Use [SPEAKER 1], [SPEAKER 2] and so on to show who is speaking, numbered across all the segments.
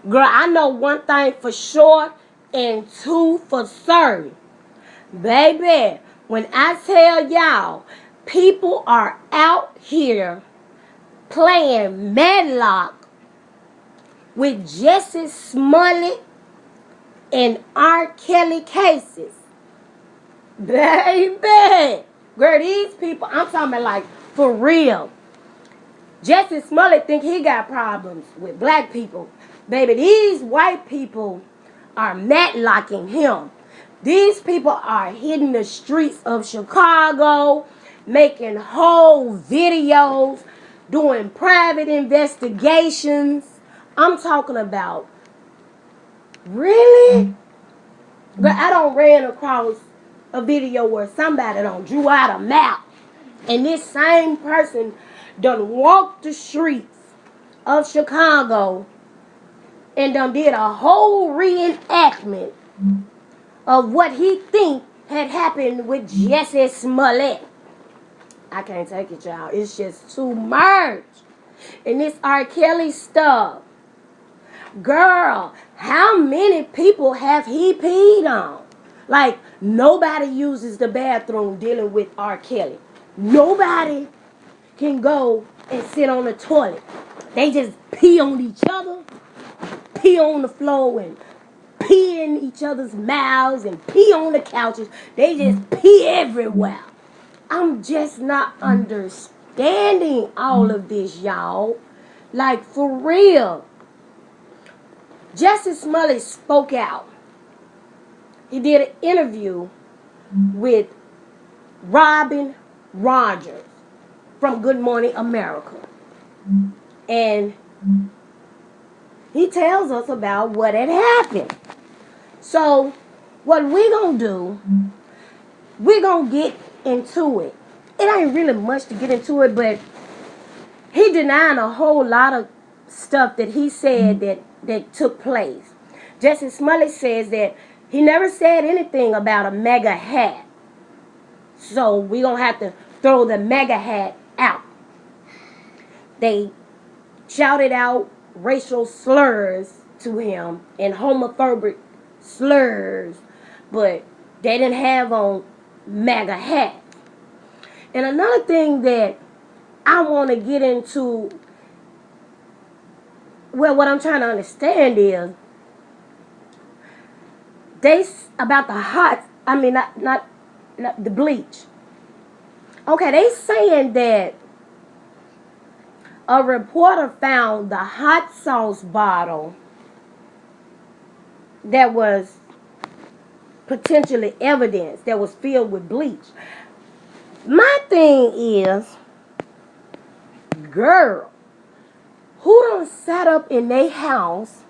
[SPEAKER 1] Girl, I know one thing for sure and two for certain. Baby, when I tell y'all, people are out here playing Madlock with Jesse Smollett and R. Kelly cases. Baby. Girl, these people, I'm talking about like for real. Jesse Smollett think he got problems with black people. Baby, these white people are Madlocking him. These people are hitting the streets of Chicago, making whole videos, doing private investigations. I'm talking about, really? But I don't ran across a video where somebody done drew out a map and this same person done walked the streets of Chicago and done did a whole reenactment of what he think had happened with Jesse Smollett. I can't take it, y'all. It's just too much. And this R. Kelly stuff. Girl, how many people have he peed on? Like, nobody uses the bathroom dealing with R. Kelly. Nobody can go and sit on the toilet. They just pee on each other, pee on the floor, and pee in each other's mouths, and pee on the couches. They just pee everywhere. I'm just not understanding all of this, y'all. Like, for real. Jesse Smollett spoke out. He did an interview with Robin Rogers from Good Morning America. And he tells us about what had happened. So, what we gonna do, we gonna get into it. It ain't really much to get into it, but he denying a whole lot of stuff that he said that took place. Jesse Smollett says that he never said anything about a mega hat. So we gonna have to throw the mega hat out. They shouted out racial slurs to him and homophobic slurs, but they didn't have on MAGA hats. And another thing that I want to get into, well, what I'm trying to understand is they about the not the bleach. Okay, they saying that a reporter found the hot sauce bottle that was potentially evidence that was filled with bleach. My thing is, girl, who done sat up in their house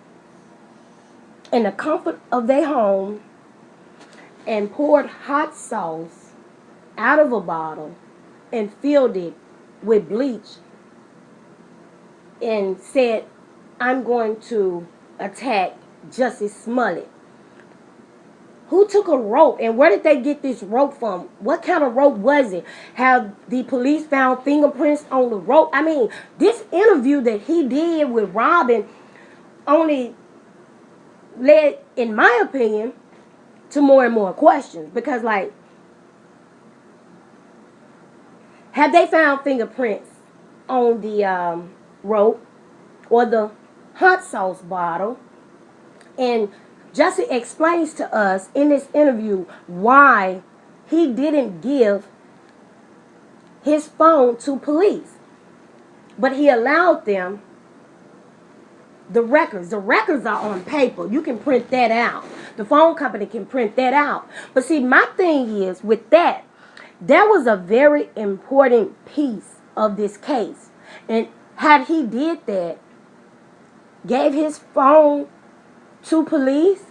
[SPEAKER 1] in the comfort of their home and poured hot sauce out of a bottle and filled it with bleach and said, I'm going to attack Jesse Smollett? Who took a rope and where did they get this rope from? What kind of rope was it? Have the police found fingerprints on the rope? I mean, this interview that he did with Robin only led, in my opinion, to more and more questions. Because, like, have they found fingerprints on the rope or the hot sauce bottle? And Jesse explains to us in this interview why he didn't give his phone to police, but he allowed them the records. The records are on paper. You can print that out. The phone company can print that out. But see, my thing is with that, that was a very important piece of this case. And had he did that, gave his phone to police,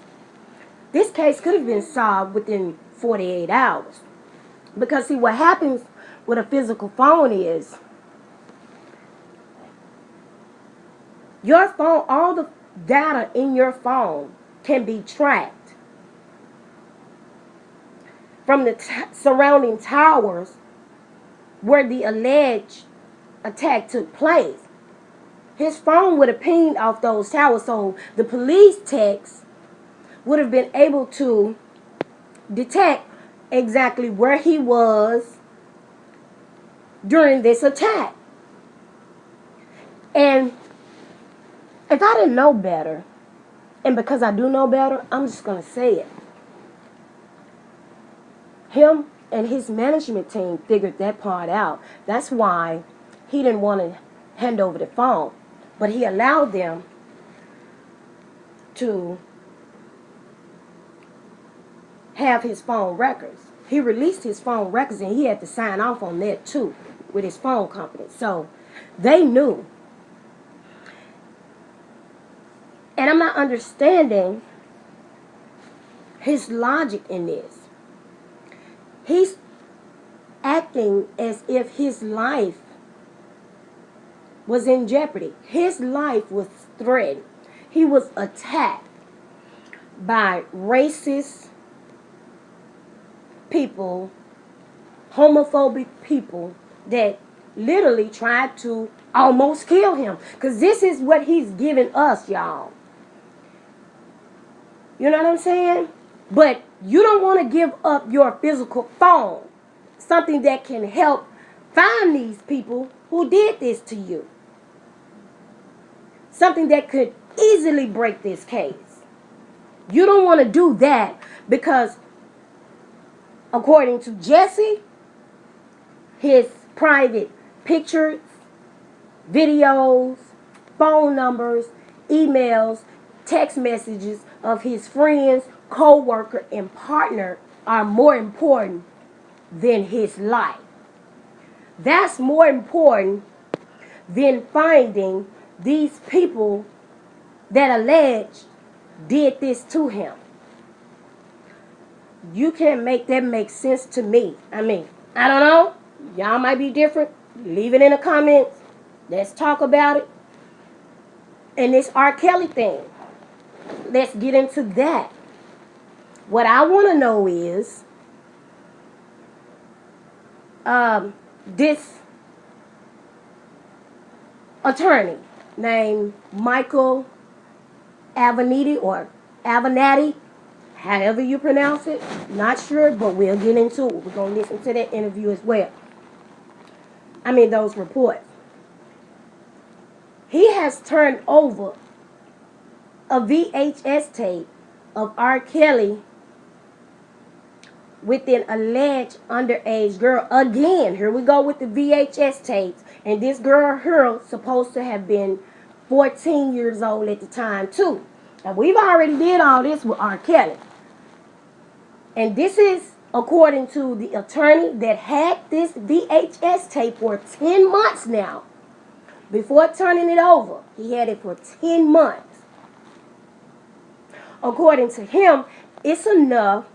[SPEAKER 1] this case could have been solved within 48 hours. Because see, what happens with a physical phone is your phone, all the data in your phone can be tracked from the surrounding towers where the alleged attack took place. his phone would have pinged off those towers, so the police techs would have been able to detect exactly where he was during this attack. And if I didn't know better, and because I do know better, I'm just going to say it. Him and his management team figured that part out. That's why he didn't want to hand over the phone. But he allowed them to have his phone records. He released his phone records, and he had to sign off on that too with his phone company. So they knew. And I'm not understanding his logic in this. He's acting as if his life was in jeopardy. His life was threatened. He was attacked by racist people, homophobic people that literally tried to almost kill him. Because this is what he's giving us, y'all. You know what I'm saying? But you don't want to give up your physical phone, something that can help find these people who did this to you. Something that could easily break this case. You don't want to do that because, according to Jesse, his private pictures, videos, phone numbers, emails, text messages of his friends, co-worker, and partner are more important than his life. That's more important than finding these people that alleged did this to him. You can't make that make sense to me. I mean, I don't know. Y'all might be different. Leave it in the comments. Let's talk about it. And this R. Kelly thing. Let's get into that. What I want to know is this attorney named Michael Avenatti or Avenatti, however you pronounce it. Not sure, but we'll get into it. We're going to listen to that interview as well. I mean, those reports. He has turned over a VHS tape of R. Kelly with an alleged underage girl. Again, here we go with the VHS tapes. And this girl here supposed to have been 14 years old at the time too. Now, we've already did all this with R. Kelly. And this is according to the attorney that had this VHS tape for 10 months now. Before turning it over, he had it for 10 months. According to him, it's enough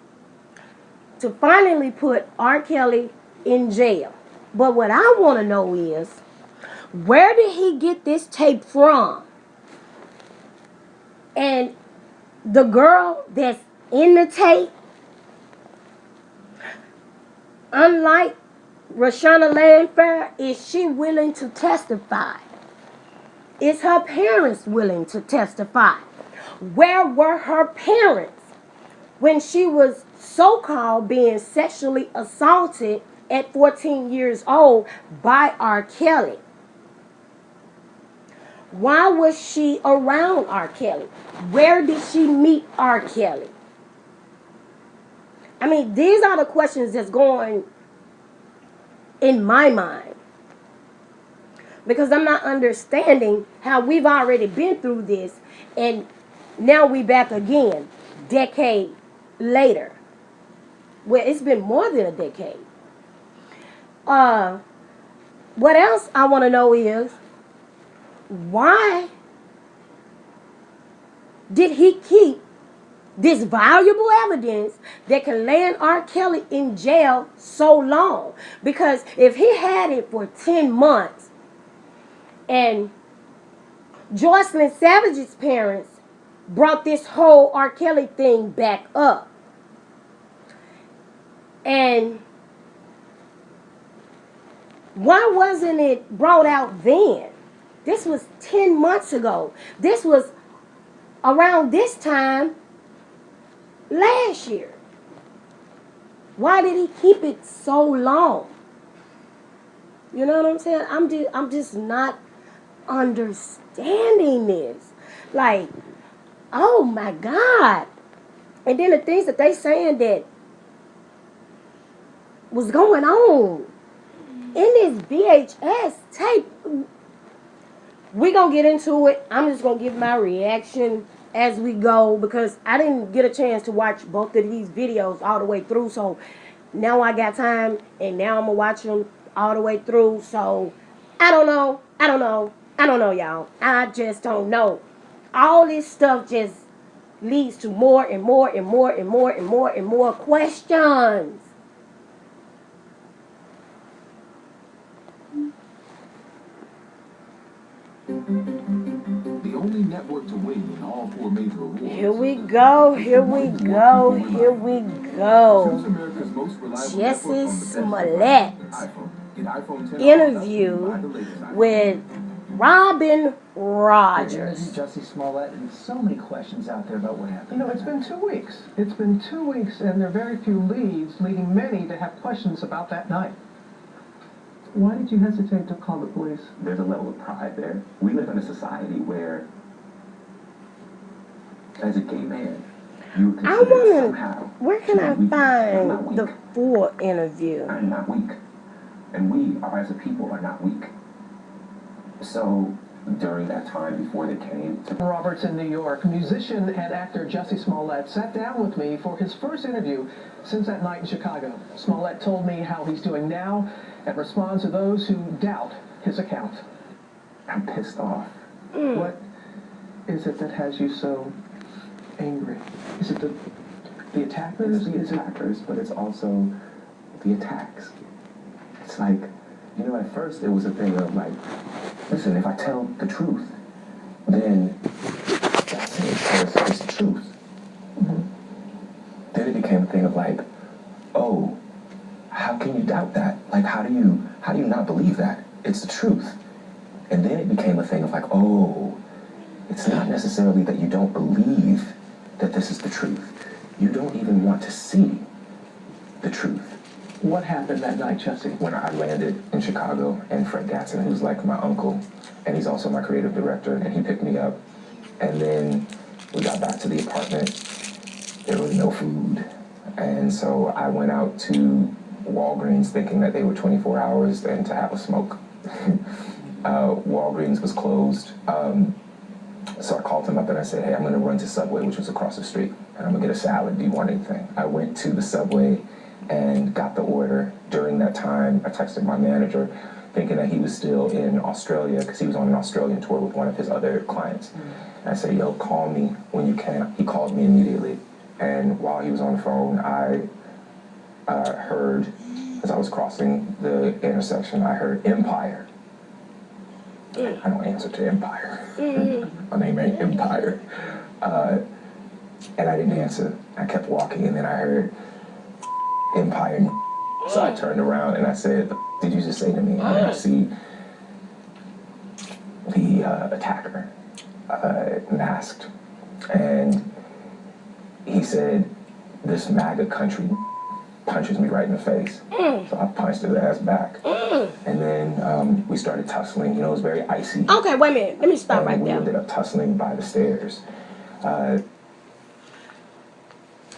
[SPEAKER 1] to finally put R. Kelly in jail. But what I want to know is, where did he get this tape from? And the girl that's in the tape, unlike Rashana Landfair, is she willing to testify? Is her parents willing to testify? Where were her parents when she was so-called being sexually assaulted at 14 years old by R. Kelly? Why was she around R. Kelly? Where did she meet R. Kelly? I mean, these are the questions that's going in my mind. Because I'm not understanding how we've already been through this and now we back again, decade later. Well, it's been more than a decade. What else I want to know is, why did he keep this valuable evidence that can land R. Kelly in jail so long? Because if he had it for 10 months and Joycelyn Savage's parents brought this whole R. Kelly thing back up, and why wasn't it brought out then? This was 10 months ago. This was around this time last year. Why did he keep it so long? You know what I'm saying? I'm just not understanding this. Like, oh my God. And then the things that they saying that was going on in this VHS tape. We're going to get into it. I'm just going to give my reaction as we go because I didn't get a chance to watch both of these videos all the way through. So now I got time and now I'm going to watch them all the way through. So I don't know, y'all. I just don't know. All this stuff just leads to more and more and more and more and more and more questions.
[SPEAKER 2] The only network to win in all 4 major awards.
[SPEAKER 1] Here we go.
[SPEAKER 2] Choose America's most reliable
[SPEAKER 1] Jussie
[SPEAKER 2] network on the
[SPEAKER 1] Smollett
[SPEAKER 2] iPhone. Get iPhone 10
[SPEAKER 1] interview
[SPEAKER 2] buy the latest iPhone.
[SPEAKER 1] with Robin
[SPEAKER 3] Interview
[SPEAKER 1] Rogers.
[SPEAKER 3] Jussie Smollett, and so many questions out there about what happened.
[SPEAKER 4] You know, it's been 2 weeks. It's been 2 weeks, and there are very few leads, leading many to have questions about that night. Why did you hesitate to call the police?
[SPEAKER 5] There's a level of pride there. We live in a society where, as a gay man, you
[SPEAKER 1] I
[SPEAKER 5] consider
[SPEAKER 1] want
[SPEAKER 5] somehow.
[SPEAKER 1] to. Where can I
[SPEAKER 5] I'm not
[SPEAKER 1] find
[SPEAKER 5] weak.
[SPEAKER 1] the full interview?
[SPEAKER 5] I'm not weak, and we are as a people are not weak. So during that time before they came to
[SPEAKER 4] Roberts in New York, musician and actor Jussie Smollett sat down with me for his first interview since that night in Chicago. Smollett told me how he's doing now and responds to those who doubt his account.
[SPEAKER 5] I'm pissed off.
[SPEAKER 4] What is it that has you so angry? Is it the attackers?
[SPEAKER 5] It's the attackers, but it's also the attacks. It's like, you know, at first it was a thing of like, listen, if I tell the truth, then that's it, because it's the truth.
[SPEAKER 4] Mm-hmm.
[SPEAKER 5] Then it became a thing of like, oh, how can you doubt that? Like, how do you not believe that? It's the truth. And then it became a thing of like, oh, it's not necessarily that you don't believe that this is the truth. You don't even want to see the truth.
[SPEAKER 4] What happened that night, Jussie?
[SPEAKER 5] When I landed in Chicago, and Frank Gatson, who's like my uncle, and he's also my creative director, and he picked me up. And then we got back to the apartment. There was no food. And so I went out to Walgreens thinking that they were 24 hours and to have a smoke. Walgreens was closed. So I called him up and I said, hey, I'm going to run to Subway, which was across the street, and I'm going to get a salad. Do you want anything? I went to the Subway and got the order. During that time, I texted my manager thinking that he was still in Australia because he was on an Australian tour with one of his other clients. And I said, yo, call me when you can. He called me immediately. And while he was on the phone, I heard, as I was crossing the intersection, I heard Empire. I don't answer to Empire. My name ain't Empire. And I didn't answer. I kept walking, and then I heard Empire. So I turned around and I said, did you just say to me? And I see the attacker masked. And he said, this MAGA country punches me right in the face. So I punched his ass back. And then we started tussling. You know, it was very icy.
[SPEAKER 1] Okay, wait a minute. Let me stop right
[SPEAKER 5] We
[SPEAKER 1] there.
[SPEAKER 5] ended up tussling by the stairs.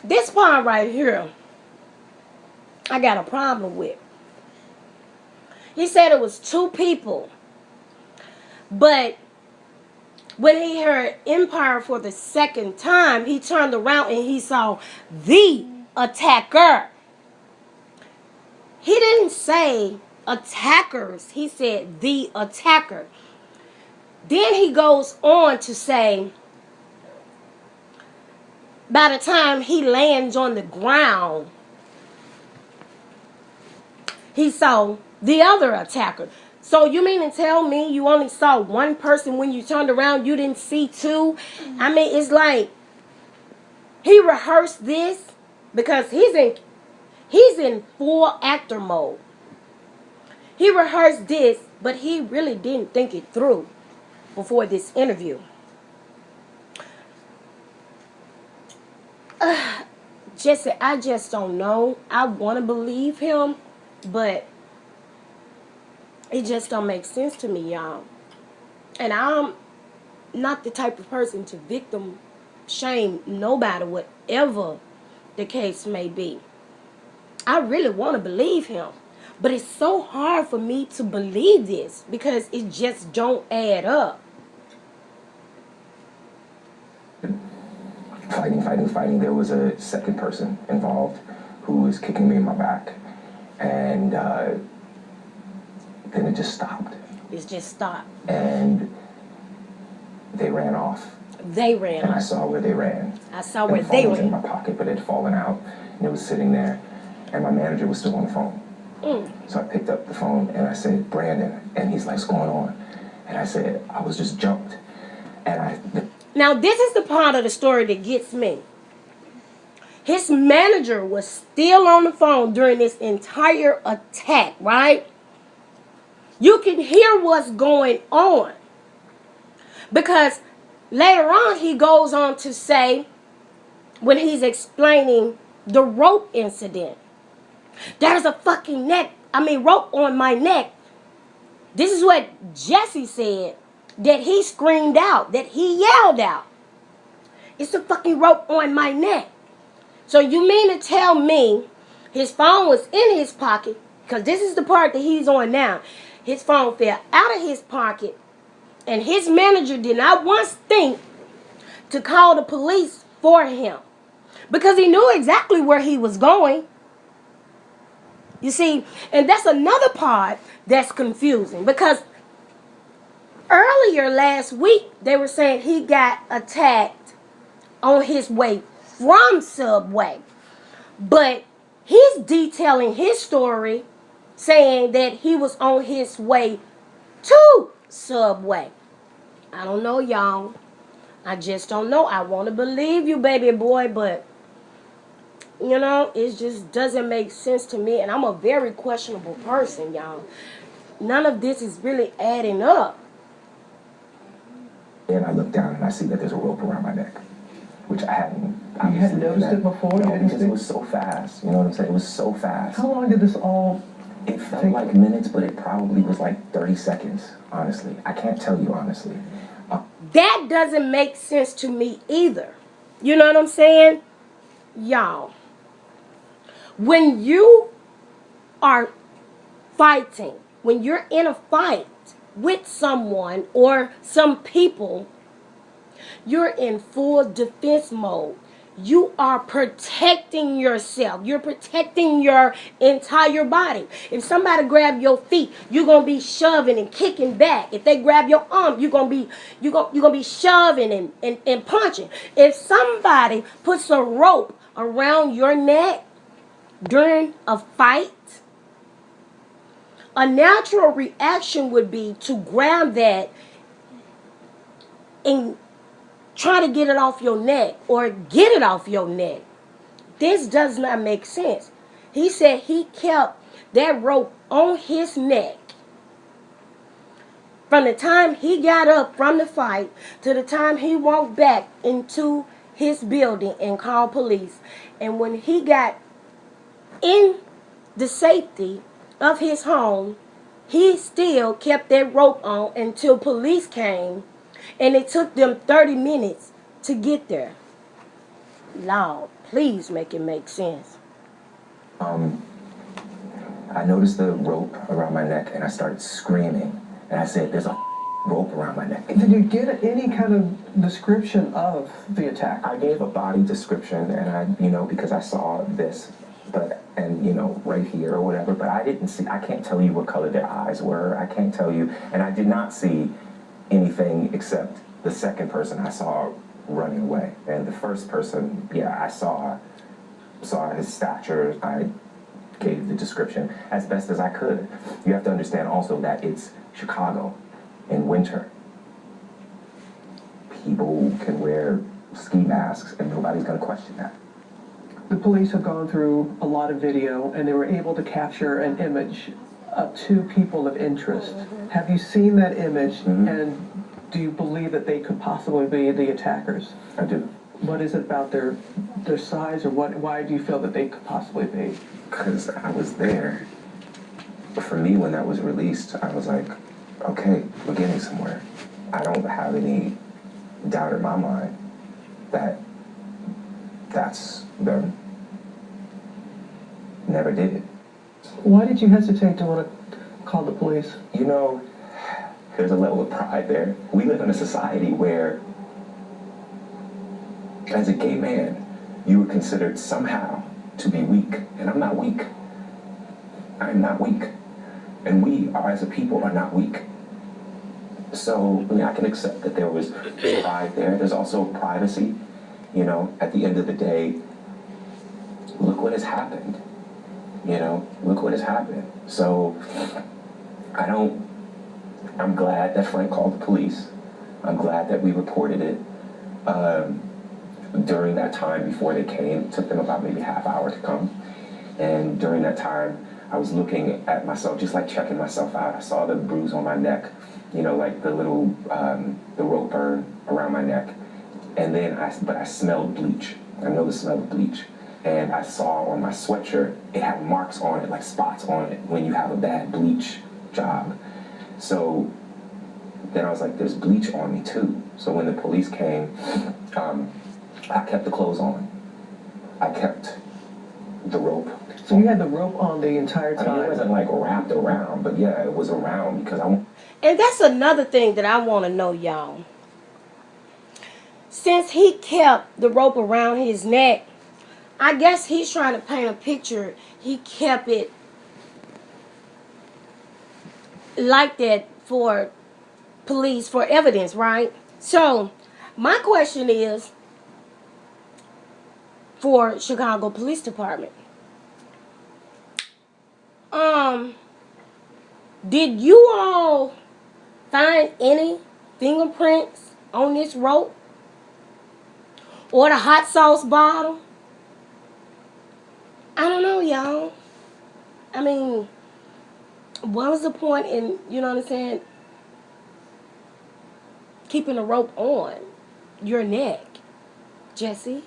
[SPEAKER 1] This part right here, I got a problem with. He said it was 2 people. But when he heard Empire for the second time, he turned around and he saw the attacker. He didn't say attackers. He said the attacker. Then he goes on to say, by the time he lands on the ground, he saw the other attacker. So you mean to tell me you only saw one person when you turned around, you didn't see 2? I mean, it's like he rehearsed this because he's in full actor mode. He rehearsed this, but he really didn't think it through. before this interview. Jesse, I just don't know. I want to believe him, but it just don't make sense to me, y'all. And I'm not the type of person to victim shame nobody, whatever the case may be. I really want to believe him, but it's so hard for me to believe this because it just don't add up.
[SPEAKER 5] Fighting. There was a second person involved who was kicking me in my back, and then it just stopped.
[SPEAKER 1] It just stopped.
[SPEAKER 5] And they ran off.
[SPEAKER 1] They ran
[SPEAKER 5] And
[SPEAKER 1] off.
[SPEAKER 5] I saw where they ran.
[SPEAKER 1] I saw
[SPEAKER 5] And
[SPEAKER 1] where
[SPEAKER 5] the
[SPEAKER 1] they
[SPEAKER 5] phone was in
[SPEAKER 1] ran.
[SPEAKER 5] my pocket, but it had fallen out, and it was sitting there, and my manager was still on the phone. So I picked up the phone, and I said, Brandon, and he's like, what's going on? And I said, I was just jumped. And
[SPEAKER 1] Now, this is the part of the story that gets me. His manager was still on the phone during this entire attack, right? You can hear what's going on. Because later on, he goes on to say, when he's explaining the rope incident, there's a fucking rope on my neck. This is what Jesse said, that he screamed out, that he yelled out. It's a fucking rope on my neck. So you mean to tell me his phone was in his pocket, because this is the part that he's on now. His phone fell out of his pocket, and his manager did not once think to call the police for him, because he knew exactly where he was going. You see, and that's another part that's confusing, because earlier last week they were saying he got attacked on his way from Subway, but he's detailing his story saying that he was on his way to Subway. I don't know, y'all. I just don't know. I want to believe you, baby boy, but you know, it just doesn't make sense to me, and I'm a very questionable person, y'all. None of this is really adding up.
[SPEAKER 5] And I look down and I see that there's a rope around my neck, which I hadn't.
[SPEAKER 4] You hadn't noticed it before?
[SPEAKER 5] No,
[SPEAKER 4] You didn't
[SPEAKER 5] because
[SPEAKER 4] see?
[SPEAKER 5] it was so fast. You know what I'm saying? It was so fast.
[SPEAKER 4] How long did this all...
[SPEAKER 5] It felt like minutes, but it probably was like 30 seconds, honestly. I can't tell you honestly.
[SPEAKER 1] That doesn't make sense to me either. You know what I'm saying? Y'all, when you are fighting, when you're in a fight with someone or some people, you're in full defense mode. You are protecting yourself. You're protecting your entire body. If somebody grab your feet, you're gonna be shoving and kicking back. If they grab your arm, you're gonna be shoving and punching. If somebody puts a rope around your neck during a fight, a natural reaction would be to grab that and try to get it off your neck or get it off your neck. This does not make sense. He said he kept that rope on his neck from the time he got up from the fight to the time he walked back into his building and called police. And when he got in the safety of his home, he still kept that rope on until police came. And it took them 30 minutes to get there. Lord, please make it make sense.
[SPEAKER 5] I noticed the rope around my neck and I started screaming. And I said, there's a rope around my neck.
[SPEAKER 4] Did you get any kind of description of the attack?
[SPEAKER 5] I gave a body description and I, because I saw this, right here or whatever, but I can't tell you what color their eyes were. I can't tell you. And I did not see anything except the second person I saw running away. And the first person, I saw his stature. I gave the description as best as I could. You have to understand also that it's Chicago in winter. People can wear ski masks and nobody's going to question that.
[SPEAKER 4] The police have gone through a lot of video and they were able to capture an image of two people of interest. Have you seen that image? And do you believe that they could possibly be the attackers?
[SPEAKER 5] I do.
[SPEAKER 4] What is it about their size, or why do you feel that they could possibly be?
[SPEAKER 5] Because I was there. For me, when that was released, I was like, okay, we're getting somewhere. I don't have any doubt in my mind that that's them. Never did.
[SPEAKER 4] Why did you hesitate to want to call the police?
[SPEAKER 5] You know, there's a level of pride there. We live in a society where, as a gay man, you were considered somehow to be weak. And I'm not weak. I'm not weak. And we are, as a people, are not weak. So, I mean, I can accept that there was pride there. There's also privacy. You know, at the end of the day, look what has happened. You know, look what has happened. So, I'm glad that Frank called the police. I'm glad that we reported it. During that time before they came, it took them about maybe half hour to come. And during that time, I was looking at myself, just like checking myself out. I saw the bruise on my neck, you know, like the little, the rope burn around my neck. And then I smelled bleach. I know the smell of bleach. And I saw on my sweatshirt, it had marks on it, like spots on it, when you have a bad bleach job. So then I was like, there's bleach on me too. So when the police came, I kept the clothes on. I kept the rope.
[SPEAKER 4] So you had the rope on the entire
[SPEAKER 5] I
[SPEAKER 4] time?
[SPEAKER 5] mean, it wasn't like wrapped around, but yeah, it was around because
[SPEAKER 1] And that's another thing that I want to know, y'all. Since he kept the rope around his neck, I guess he's trying to paint a picture. He kept it like that for police, for evidence, right? So, my question is for Chicago Police Department. Did you all find any fingerprints on this rope? Or the hot sauce bottle? I don't know, y'all. I mean, what was the point in, you know what I'm saying, keeping a rope on your neck, Jesse?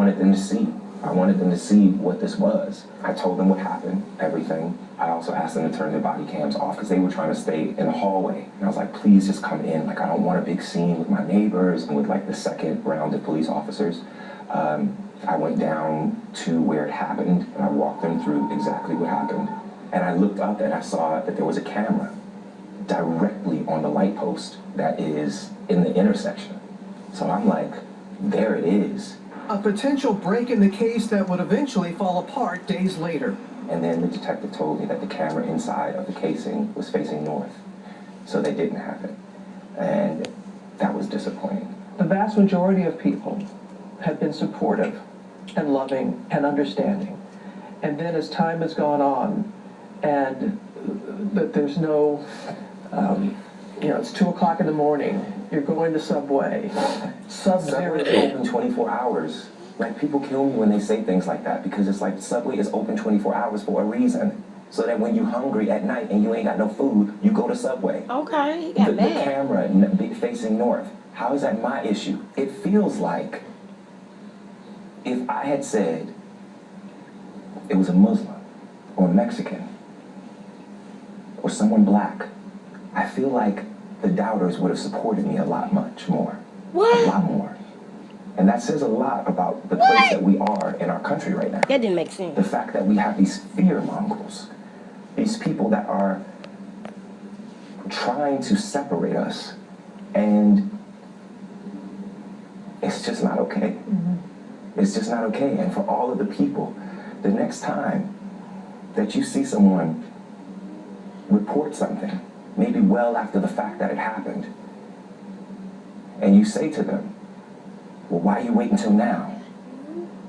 [SPEAKER 5] wanted them to see. I wanted them to see what this was. I told them what happened, everything. I also asked them to turn their body cams off because they were trying to stay in the hallway. And I was like, please just come in. Like, I don't want a big scene with my neighbors and with like the second round of police officers. I went down to where it happened and I walked them through exactly what happened. And I looked up and I saw that there was a camera directly on the light post that is in the intersection. So I'm like, there it is.
[SPEAKER 6] A potential break in the case that would eventually fall apart days later.
[SPEAKER 5] And then the detective told me that the camera inside of the casing was facing north. So they didn't have it. And that was disappointing.
[SPEAKER 4] The vast majority of people have been supportive and loving and understanding. And then as time has gone on and that there's no, it's 2 o'clock in the morning, you're going to Subway, Sub-Zero.
[SPEAKER 5] Subway is open 24 hours. Like, people kill me when they say things like that because it's like Subway is open 24 hours for a reason. So that when you're hungry at night and you ain't got no food, you go to Subway.
[SPEAKER 1] Okay, he got
[SPEAKER 5] The
[SPEAKER 1] mad.
[SPEAKER 5] camera facing north. How is that my issue? It feels like if I had said it was a Muslim or a Mexican or someone black, I feel like the doubters would have supported me a lot much more.
[SPEAKER 1] What?
[SPEAKER 5] A lot more. And that says a lot about the place that we are in our country right now.
[SPEAKER 1] That didn't make sense.
[SPEAKER 5] The fact that we have these fear mongrels, these people that are trying to separate us, and it's just not okay. It's just not okay. And for all of the people, the next time that you see someone report something, maybe well after the fact that it happened, and you say to them, well, why are you waiting until now?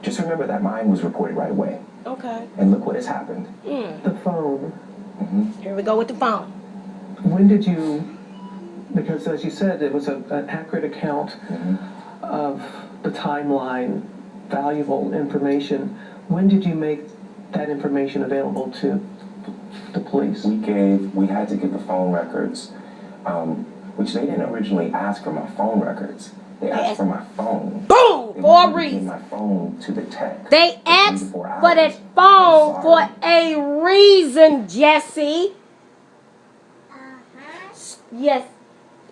[SPEAKER 5] Just remember that mine was reported right away.
[SPEAKER 1] Okay.
[SPEAKER 5] And look what has happened.
[SPEAKER 4] The phone.
[SPEAKER 1] Here we go with the phone.
[SPEAKER 4] When did you, because as you said, it was an accurate account of the timeline, valuable information. When did you make that information available to the police?
[SPEAKER 5] We had to give the phone records which they didn't originally ask for my phone records. They asked for my phone.
[SPEAKER 1] Boom!
[SPEAKER 5] They
[SPEAKER 1] For a
[SPEAKER 5] wanted me to give
[SPEAKER 1] reason.
[SPEAKER 5] my phone to the tech.
[SPEAKER 1] They
[SPEAKER 5] for 3 to
[SPEAKER 1] asked
[SPEAKER 5] 4
[SPEAKER 1] for that
[SPEAKER 5] hours.
[SPEAKER 1] phone
[SPEAKER 5] I'm
[SPEAKER 1] for
[SPEAKER 5] sorry.
[SPEAKER 1] a reason, Jesse. Yes.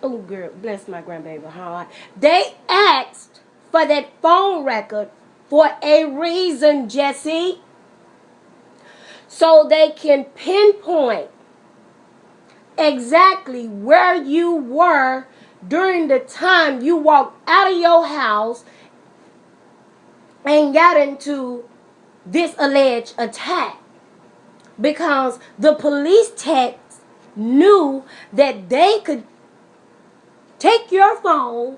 [SPEAKER 1] Oh, girl, bless my grandbaby heart. They asked for that phone record for a reason, Jesse. So they can pinpoint exactly where you were during the time you walked out of your house and got into this alleged attack. Because the police techs knew that they could take your phone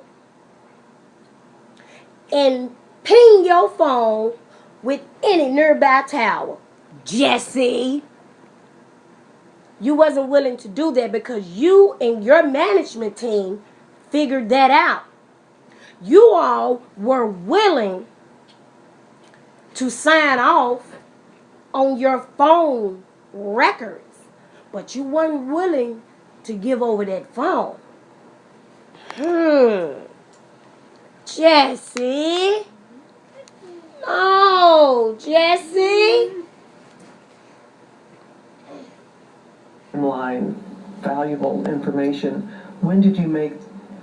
[SPEAKER 1] and ping your phone with any nearby tower. Jesse, you wasn't willing to do that because you and your management team figured that out. You all were willing to sign off on your phone records, but you weren't willing to give over that phone. Jesse. No, Jesse.
[SPEAKER 4] Line, valuable information. When did you make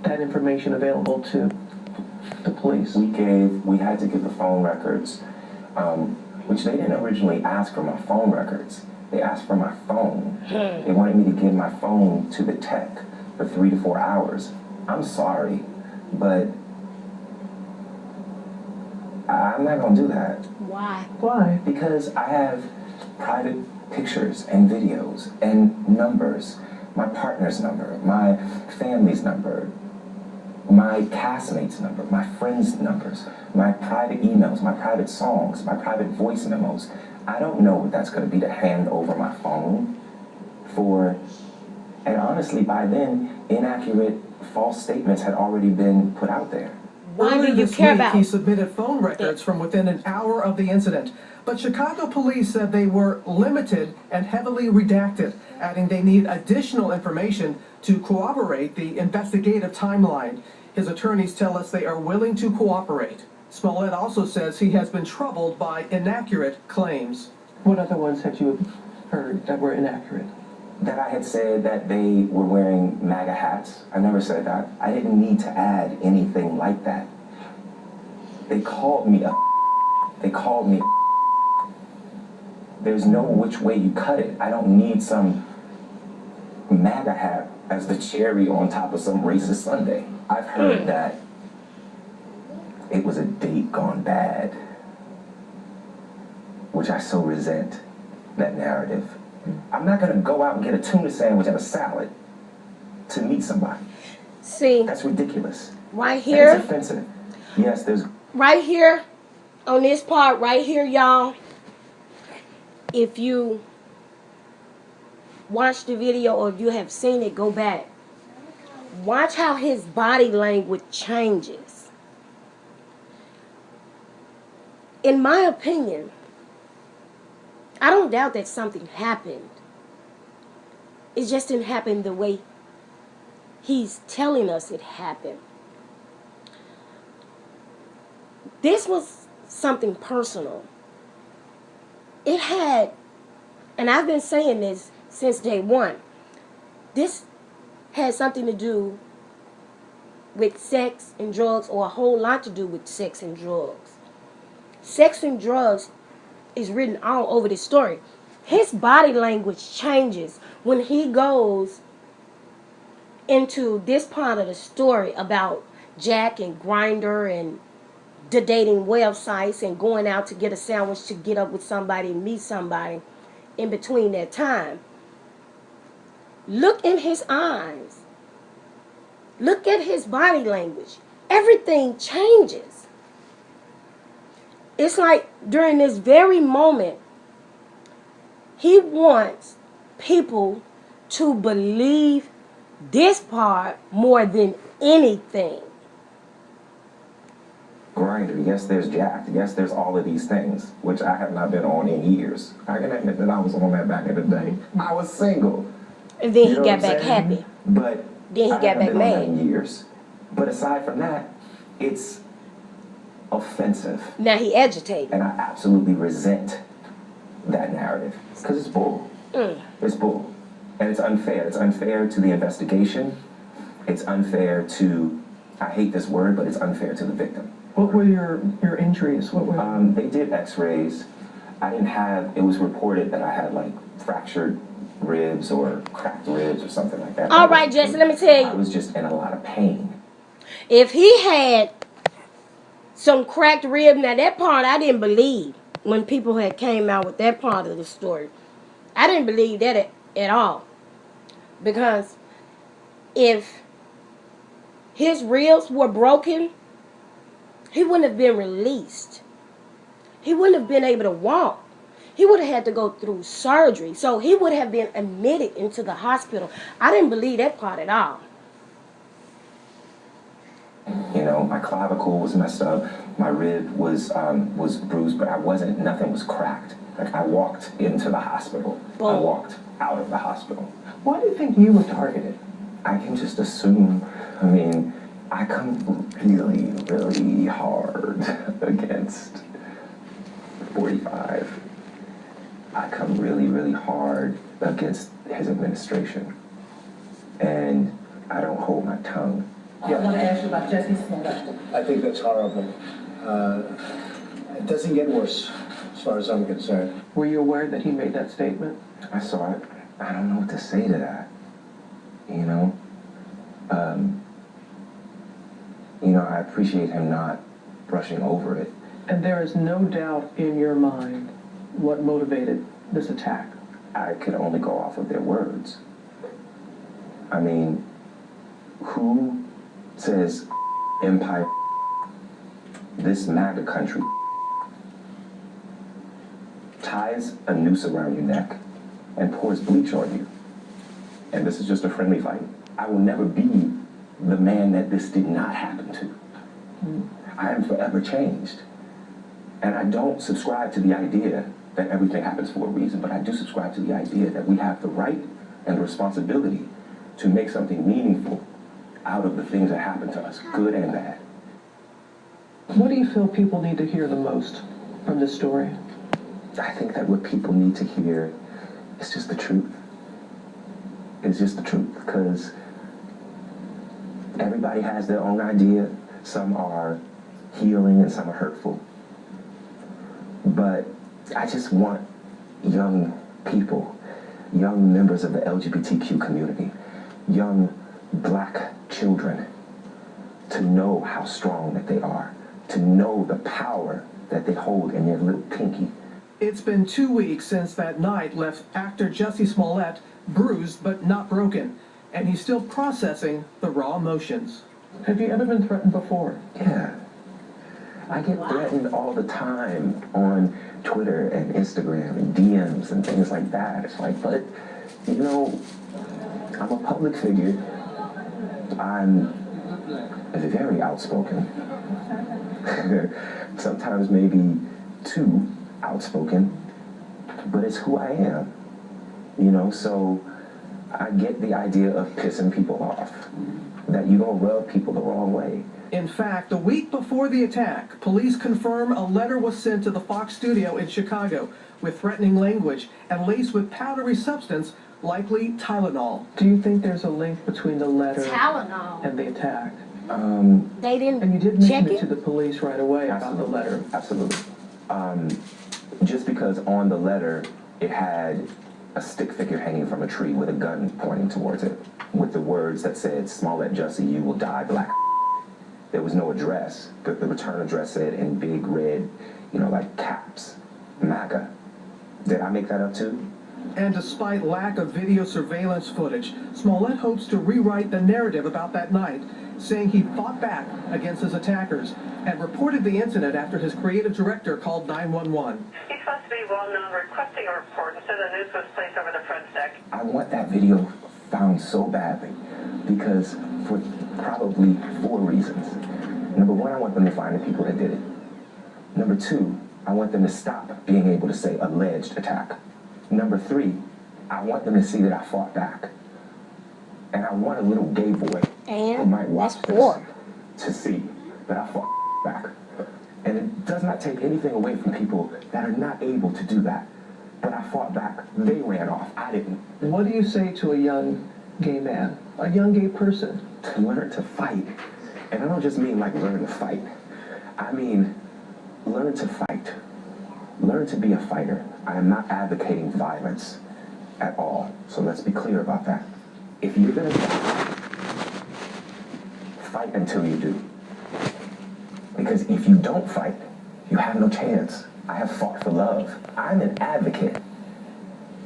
[SPEAKER 4] that information available to the police?
[SPEAKER 5] We had to give the phone records, which they didn't originally ask for my phone records. They asked for my phone. They wanted me to give my phone to the tech for 3 to 4 hours. I'm sorry, but I'm not gonna do that.
[SPEAKER 1] Why?
[SPEAKER 4] Why?
[SPEAKER 5] Because I have private pictures and videos and numbers, my partner's number, my family's number, my castmates' number, my friends' numbers, my private emails, my private songs, my private voice memos. I don't know what that's going to be to hand over my phone for. And honestly, by then, inaccurate, false statements had already been put out there.
[SPEAKER 1] Why do
[SPEAKER 6] Earlier
[SPEAKER 1] you
[SPEAKER 6] this
[SPEAKER 1] care
[SPEAKER 6] week,
[SPEAKER 1] about
[SPEAKER 6] he submitted phone records from within an hour of the incident. But Chicago police said they were limited and heavily redacted, adding they need additional information to corroborate the investigative timeline. His attorneys tell us they are willing to cooperate. Smollett also says he has been troubled by inaccurate claims.
[SPEAKER 4] What other ones had you heard that were inaccurate?
[SPEAKER 5] That I had said that they were wearing MAGA hats. I never said that. I didn't need to add anything like that. They called me a. They called me a. There's no which way you cut it. I don't need some MAGA hat as the cherry on top of some racist sundae. I've heard that it was a date gone bad, which I so resent that narrative. I'm not gonna go out and get a tuna sandwich and a salad to meet somebody.
[SPEAKER 1] See,
[SPEAKER 5] That's ridiculous.
[SPEAKER 1] right
[SPEAKER 5] And
[SPEAKER 1] here,
[SPEAKER 5] it's offensive. Yes, there's
[SPEAKER 1] right here, on this part right here, y'all, if you watch the video or if you have seen it, go back. Watch how his body language changes. In my opinion, I don't doubt that something happened. It just didn't happen the way he's telling us it happened. This was something personal. It had, and I've been saying this since day one, this had something to do with sex and drugs, or a whole lot to do with sex and drugs. Sex and drugs is written all over this story. His body language changes when he goes into this part of the story about Jack and Grindr and the dating websites and going out to get a sandwich to get up with somebody and meet somebody in between that time. Look in his eyes. Look at his body language. Everything changes. It's like during this very moment, he wants people to believe this part more than anything.
[SPEAKER 5] Grindr. Yes, there's Jack. Yes, there's all of these things, which I have not been on in years. I can admit that I was on that back in the day. I was single.
[SPEAKER 1] And then
[SPEAKER 5] You
[SPEAKER 1] he
[SPEAKER 5] know
[SPEAKER 1] got
[SPEAKER 5] what I'm
[SPEAKER 1] back
[SPEAKER 5] saying?
[SPEAKER 1] happy.
[SPEAKER 5] But
[SPEAKER 1] Then he
[SPEAKER 5] I
[SPEAKER 1] got
[SPEAKER 5] haven't
[SPEAKER 1] back
[SPEAKER 5] been on that
[SPEAKER 1] mad.
[SPEAKER 5] in years. But aside from that, it's offensive.
[SPEAKER 1] Now he agitated.
[SPEAKER 5] And I absolutely resent that narrative. Because it's bull. It's bull. And it's unfair. It's unfair to the investigation. It's unfair to, I hate this word, but it's unfair to the victim.
[SPEAKER 4] What were your injuries? What were
[SPEAKER 5] They did x-rays. I didn't have, it was reported that I had like fractured ribs or cracked ribs or something like that.
[SPEAKER 1] All right, Jesse, let me tell
[SPEAKER 5] I
[SPEAKER 1] you.
[SPEAKER 5] was just in a lot of pain.
[SPEAKER 1] If he had some cracked rib, now that part I didn't believe when people had came out with that part of the story. I didn't believe that at all. Because if his ribs were broken, he wouldn't have been released. He wouldn't have been able to walk. He would have had to go through surgery. So he would have been admitted into the hospital. I didn't believe that part at all.
[SPEAKER 5] You know, my clavicle was messed up. My rib was bruised, but nothing was cracked. Like, I walked into the hospital. I walked out of the hospital.
[SPEAKER 4] Why do you think you were targeted?
[SPEAKER 5] I can just assume, I mean, I come really, really hard against 45. I come really, really hard against his administration. And I don't hold my tongue.
[SPEAKER 7] I want to ask you about Jesse Smollett.
[SPEAKER 8] I think that's horrible. It doesn't get worse, as far as I'm concerned.
[SPEAKER 4] Were you aware that he made that statement?
[SPEAKER 5] I saw it. I don't know what to say to that. You know? I appreciate him not brushing over it.
[SPEAKER 4] And there is no doubt in your mind what motivated this attack.
[SPEAKER 5] I could only go off of their words. I mean, who says empire, this MAGA country, ties a noose around your neck and pours bleach on you? And this is just a friendly fight. I will never be the man that this did not happen to. I am forever changed. And I don't subscribe to the idea that everything happens for a reason, but I do subscribe to the idea that we have the right and the responsibility to make something meaningful out of the things that happen to us, good and bad.
[SPEAKER 4] What do you feel people need to hear the most from this story?
[SPEAKER 5] I think that what people need to hear is just the truth. It's just the truth, because everybody has their own idea. Some are healing and some are hurtful. But I just want young people, young members of the LGBTQ community, young black children to know how strong that they are, to know the power that they hold in their little pinky.
[SPEAKER 6] It's been 2 weeks since that night left actor Jesse Smollett bruised but not broken, and he's still processing the raw emotions.
[SPEAKER 4] Have you ever been threatened before?
[SPEAKER 5] Yeah. I get threatened all the time on Twitter and Instagram and DMs and things like that. It's like, but, you know, I'm a public figure. I'm very outspoken. Sometimes maybe too outspoken, but it's who I am. You know, so I get the idea of pissing people off, that you don't rub people the wrong way.
[SPEAKER 6] In fact, a week before the attack, police confirm a letter was sent to the Fox studio in Chicago with threatening language and laced with powdery substance, likely Tylenol.
[SPEAKER 4] Do you think there's a link between the letter
[SPEAKER 1] Tylenol.
[SPEAKER 4] and the attack?
[SPEAKER 1] They didn't
[SPEAKER 4] And you did
[SPEAKER 1] check
[SPEAKER 4] mention it
[SPEAKER 1] it?
[SPEAKER 4] to the police right away about the letter.
[SPEAKER 5] Absolutely. Just because on the letter it had a stick figure hanging from a tree with a gun pointing towards it, with the words that said, "Smollett Jussie, you will die black." There was no address. The return address said in big red, like caps, MAGA. Did I make that up too?
[SPEAKER 6] And despite lack of video surveillance footage, Smollett hopes to rewrite the narrative about that night, saying he fought back against his attackers and reported the incident after his creative director called 911.
[SPEAKER 9] He's supposed to be well-known requesting a report, and so the news was placed over the front deck.
[SPEAKER 5] I want that video found so badly because for probably 4 reasons. Number 1, I want them to find the people that did it. Number 2, I want them to stop being able to say alleged attack. Number 3, I want them to see that I fought back. And I want a little gay boy who
[SPEAKER 1] And
[SPEAKER 5] might watch
[SPEAKER 1] that's
[SPEAKER 5] this
[SPEAKER 1] horrible.
[SPEAKER 5] to see that I fought back. And it does not take anything away from people that are not able to do that. But I fought back. They ran off. I didn't.
[SPEAKER 4] What do you say to a young gay man, a young gay person?
[SPEAKER 5] To learn to fight. And I don't just mean like learn to fight. I mean learn to fight. Learn to be a fighter. I am not advocating violence at all. So let's be clear about that. If you're gonna fight until you do. Because if you don't fight, you have no chance. I have fought for love. I'm an advocate.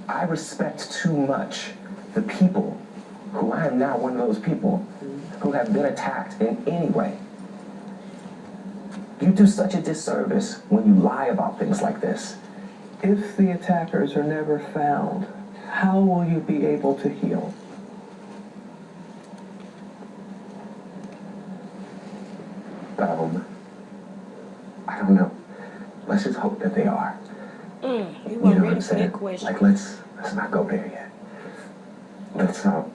[SPEAKER 5] I respect too much the people who I am now one of those people who have been attacked in any way. You do such a disservice when you lie about things like this.
[SPEAKER 4] If the attackers are never found, how will you be able to heal?
[SPEAKER 5] I don't know. Let's just hope that they are.
[SPEAKER 1] You
[SPEAKER 5] You
[SPEAKER 1] weren't
[SPEAKER 5] know what
[SPEAKER 1] ready
[SPEAKER 5] I'm
[SPEAKER 1] for that
[SPEAKER 5] saying?
[SPEAKER 1] question.
[SPEAKER 5] Like, let's not go there yet. Let's I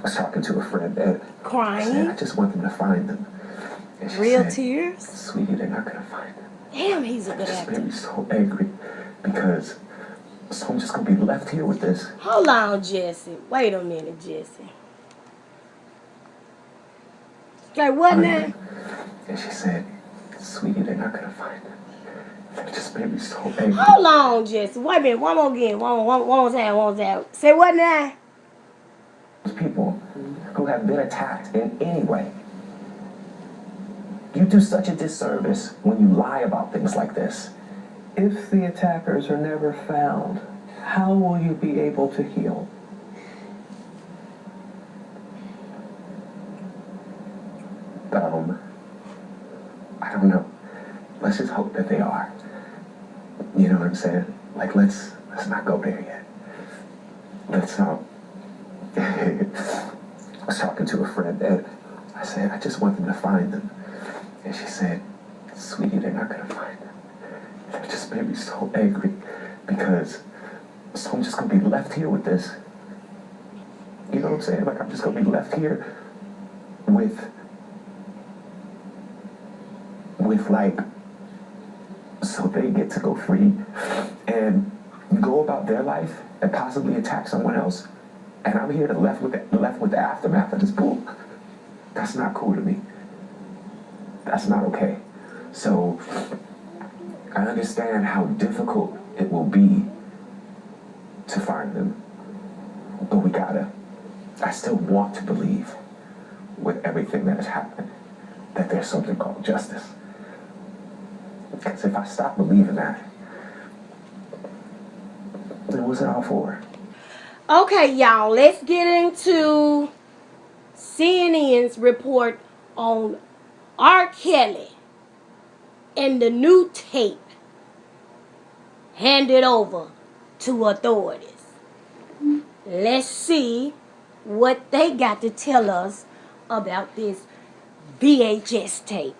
[SPEAKER 5] was talking to a friend that said,
[SPEAKER 1] Crying.
[SPEAKER 5] I just want them to find them. And she
[SPEAKER 1] Real
[SPEAKER 5] said,
[SPEAKER 1] tears.
[SPEAKER 5] Sweetie, they're not gonna find them.
[SPEAKER 1] Damn, he's a
[SPEAKER 5] It
[SPEAKER 1] good
[SPEAKER 5] just made
[SPEAKER 1] actor.
[SPEAKER 5] me so angry because so I'm just gonna be left here with this.
[SPEAKER 1] Hold on, Jesse. Wait a minute, Jesse. Say what now?
[SPEAKER 5] And she said, Sweetie, they're not gonna find them. It just made me so angry.
[SPEAKER 1] Hold on, Jesse. Wait a minute. One more again. One more time. Say what now?
[SPEAKER 5] People who have been attacked in any way. You do such a disservice when you lie about things like this.
[SPEAKER 4] If the attackers are never found, how will you be able to heal?
[SPEAKER 5] I don't know. Let's just hope that they are. You know what I'm saying? Like, let's not go there yet. I was talking to a friend that I said, I just want them to find them. And she said, Sweetie, they're not gonna find them. It just made me so angry because so I'm just gonna be left here with this. You know what I'm saying? Like, I'm just gonna be left here with like, so they get to go free and go about their life and possibly attack someone else, and I'm here left with the aftermath of this bull. That's not cool to me. That's not okay. So I understand how difficult it will be to find them, but I still want to believe with everything that has happened that there's something called justice. Because if I stop believing that, then what's it all for?
[SPEAKER 1] Okay, y'all. Let's get into CNN's report on R. Kelly and the new tape handed over to authorities. Let's see what they got to tell us about this VHS tape.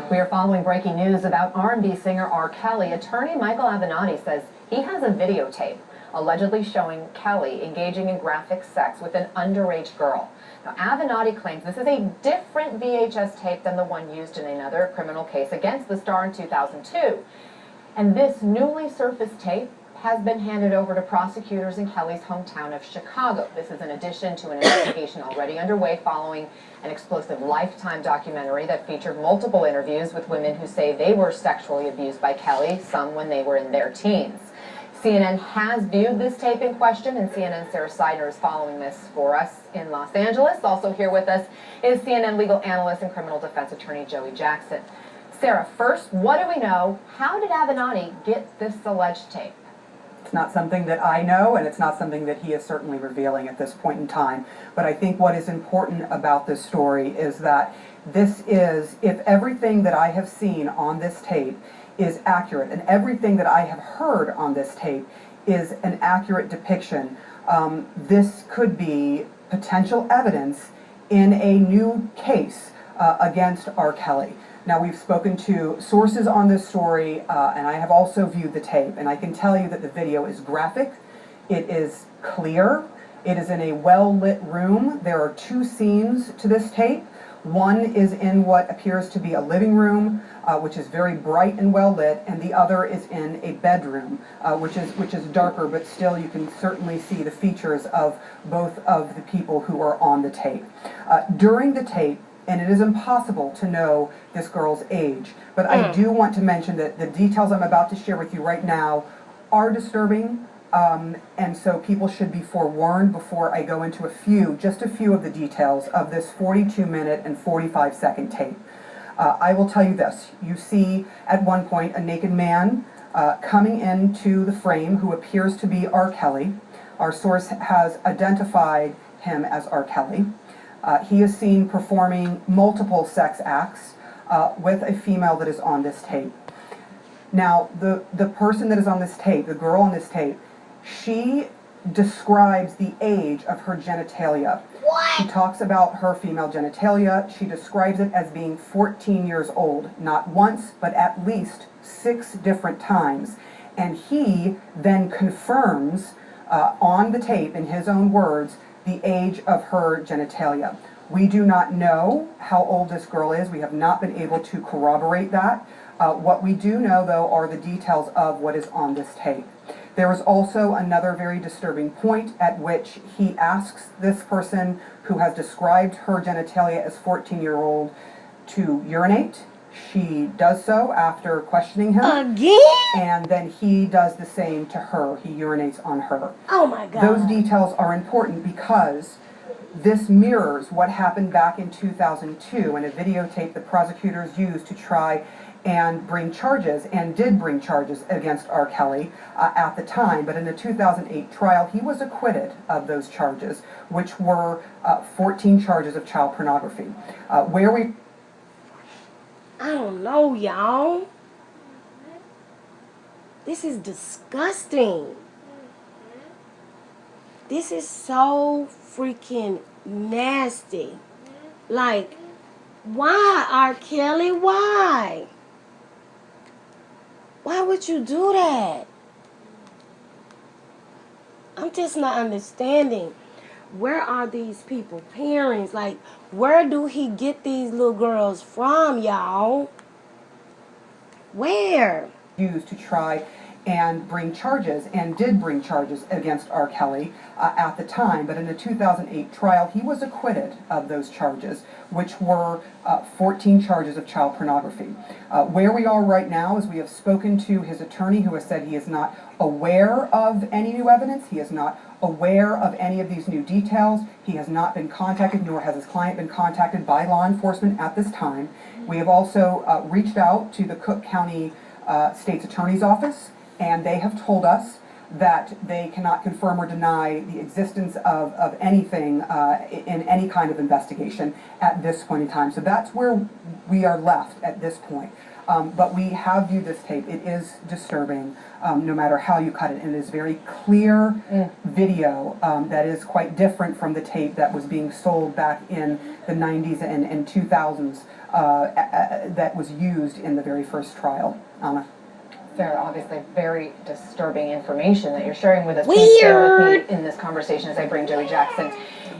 [SPEAKER 10] We are following breaking news about R&B singer R. Kelly. Attorney Michael Avenatti says he has a videotape allegedly showing Kelly engaging in graphic sex with an underage girl. Now, Avenatti claims this is a different VHS tape than the one used in another criminal case against the star in 2002. And this newly surfaced tape has been handed over to prosecutors in Kelly's hometown of Chicago. This is in addition to an investigation already underway following an explosive Lifetime documentary that featured multiple interviews with women who say they were sexually abused by Kelly, some when they were in their teens. CNN has viewed this tape in question, and CNN's Sarah Seidner is following this for us in Los Angeles. Also here with us is CNN legal analyst and criminal defense attorney Joey Jackson. Sarah, first, what do we know? How did Avenatti get this alleged tape?
[SPEAKER 11] It's not something that I know, and it's not something that he is certainly revealing at this point in time. But I think what is important about this story is that this is, if everything that I have seen on this tape is accurate, and everything that I have heard on this tape is an accurate depiction, this could be potential evidence in a new case against R. Kelly. Now, we've spoken to sources on this story, and I have also viewed the tape, and I can tell you that the video is graphic, It is clear. It is in a well-lit room. There are 2 scenes to this tape. One is in what appears to be a living room, which is very bright and well lit, and the other is in a bedroom, which is darker, but still you can certainly see the features of both of the people who are on the tape. During the tape, and it is impossible to know this girl's age, but I do want to mention that the details I'm about to share with you right now are disturbing. And so people should be forewarned before I go into just a few of the details of this 42-minute and 45-second tape. I will tell you this. You see at one point a naked man coming into the frame who appears to be R. Kelly. Our source has identified him as R. Kelly. He is seen performing multiple sex acts with a female that is on this tape. Now, the person that is on this tape, the girl on this tape, she describes the age of her genitalia. What? She talks about her female genitalia. She describes it as being 14 years old, not once, but at least 6 different times. And he then confirms on the tape, in his own words, the age of her genitalia. We do not know how old this girl is. We have not been able to corroborate that. What we do know, though, are the details of what is on this tape. There is also another very disturbing point at which he asks this person who has described her genitalia as 14-year-old to urinate. She does so after questioning him.
[SPEAKER 1] Again?
[SPEAKER 11] And then he does the same to her. He urinates on her.
[SPEAKER 1] Oh my God.
[SPEAKER 11] Those details are important because this mirrors what happened back in 2002 in a videotape the prosecutors used to try and bring charges, and did bring charges against R. Kelly at the time. But in the 2008 trial, he was acquitted of those charges, which were 14 charges of child pornography. I
[SPEAKER 1] don't know, y'all. This is disgusting. This is so freaking nasty. Like, why, R. Kelly? Why? Why would you do that? I'm just not understanding. Where are these people, parents? Like, where do he get these little girls from, y'all? Where?
[SPEAKER 11] Used to try and bring charges, and did bring charges against R. Kelly at the time. But in the 2008 trial, he was acquitted of those charges, which were 14 charges of child pornography. Where we are right now is we have spoken to his attorney, who has said he is not aware of any new evidence. He is not aware of any of these new details. He has not been contacted, nor has his client been contacted by law enforcement at this time. We have also reached out to the Cook County State's Attorney's Office, and they have told us that they cannot confirm or deny the existence of anything in any kind of investigation at this point in time. So that's where we are left at this point. But we have viewed this tape. It is disturbing, no matter how you cut it. And it is very clear video that is quite different from the tape that was being sold back in the 90s and 2000s that was used in the very first trial. Anna?
[SPEAKER 10] Fair, obviously very disturbing information that you're sharing with us. Please share with me in this conversation as I bring Joey Jackson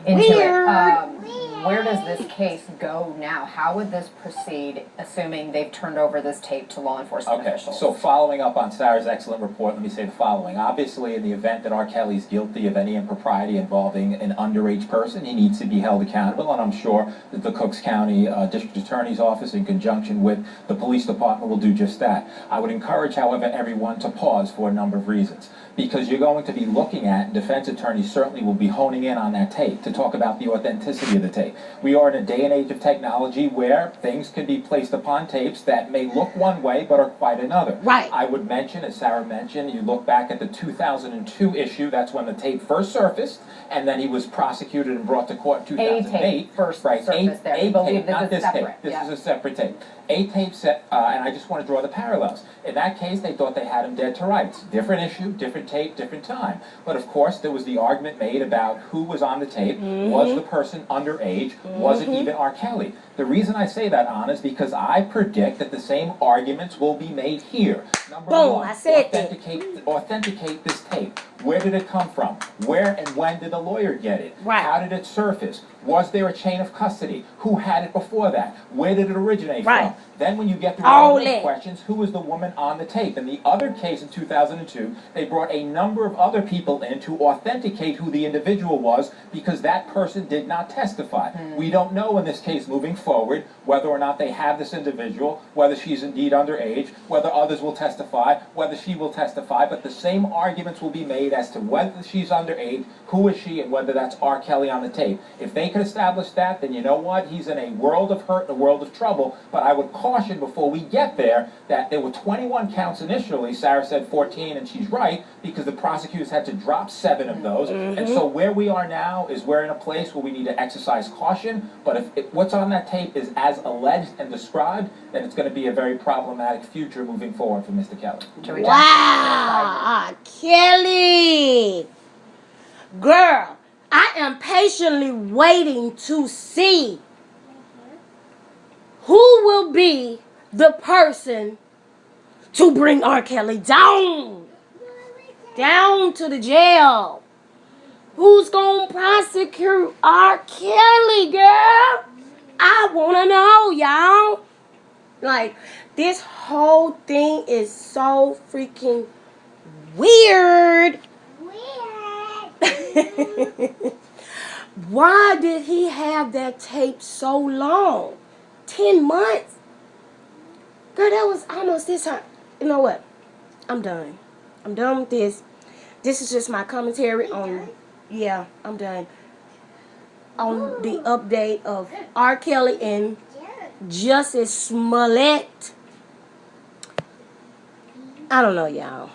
[SPEAKER 10] into it. Where does this case go now? How would this proceed, assuming they've turned over this tape to law enforcement officials?
[SPEAKER 12] So following up on Sarah's excellent report, let me say the following. Obviously, in the event that R. Kelly's guilty of any impropriety involving an underage person, he needs to be held accountable, and I'm sure that the Cooks County District Attorney's Office, in conjunction with the police department, will do just that. I would encourage, however, everyone to pause for a number of reasons, because you're going to be looking at, defense attorneys certainly will be honing in on that tape to talk about the authenticity of the tape. We are in a day and age of technology where things can be placed upon tapes that may look one way but are quite another.
[SPEAKER 1] Right.
[SPEAKER 12] I would mention, as Sarah mentioned, you look back at the 2002 issue, that's when the tape first surfaced, and then he was prosecuted and brought to court in 2008.
[SPEAKER 10] A tape first surfaced there.
[SPEAKER 12] A
[SPEAKER 10] believe
[SPEAKER 12] tape,
[SPEAKER 10] this
[SPEAKER 12] not
[SPEAKER 10] is
[SPEAKER 12] this
[SPEAKER 10] separate.
[SPEAKER 12] tape. This is a separate tape. A tape set, and I just want to draw the parallels. In that case, they thought they had him dead to rights. Different issue, different tape, different time. But of course, there was the argument made about who was on the tape. Was the person underage? Was it even R. Kelly? The reason I say that, Anna, is because I predict that the same arguments will be made here. Number one,
[SPEAKER 1] I said
[SPEAKER 12] authenticate this tape. Where did it come from? Where and when did the lawyer get it?
[SPEAKER 1] Right.
[SPEAKER 12] How did it surface? Was there a chain of custody? Who had it before that? Where did it originate
[SPEAKER 1] Right.
[SPEAKER 12] from? Then when you get through
[SPEAKER 1] All
[SPEAKER 12] all those
[SPEAKER 1] that.
[SPEAKER 12] questions, who was the woman on the tape? In the other case in 2002, they brought a number of other people in to authenticate who the individual was because that person did not testify. We don't know in this case moving forward whether or not they have this individual, whether she's indeed underage, whether others will testify, whether she will testify, but the same arguments will be made as to whether she's underage, who is she, and whether that's R. Kelly on the tape. If they could establish that, then you know what? He's in a world of hurt, a world of trouble, but I would caution before we get there that there were 21 counts initially. Sarah said 14, and she's right, because the prosecutors had to drop 7 of those. And so where we are now is we're in a place where we need to exercise caution, but if what's on that tape is as alleged and described, then it's going to be a very problematic future moving forward for Mr. Kelly.
[SPEAKER 1] Wow, Kelly. Girl, I am patiently waiting to see who will be the person to bring R. Kelly down to the jail. Who's gonna prosecute R. Kelly, girl? I wanna know, y'all. Like, this whole thing is so freaking weird. Why did he have that tape so long? 10 months? Girl, that was almost this time. You know what? I'm done. I'm done with this. This is just my commentary on, yeah, I'm done. On the update of R. Kelly and Justice Smollett. I don't know, y'all.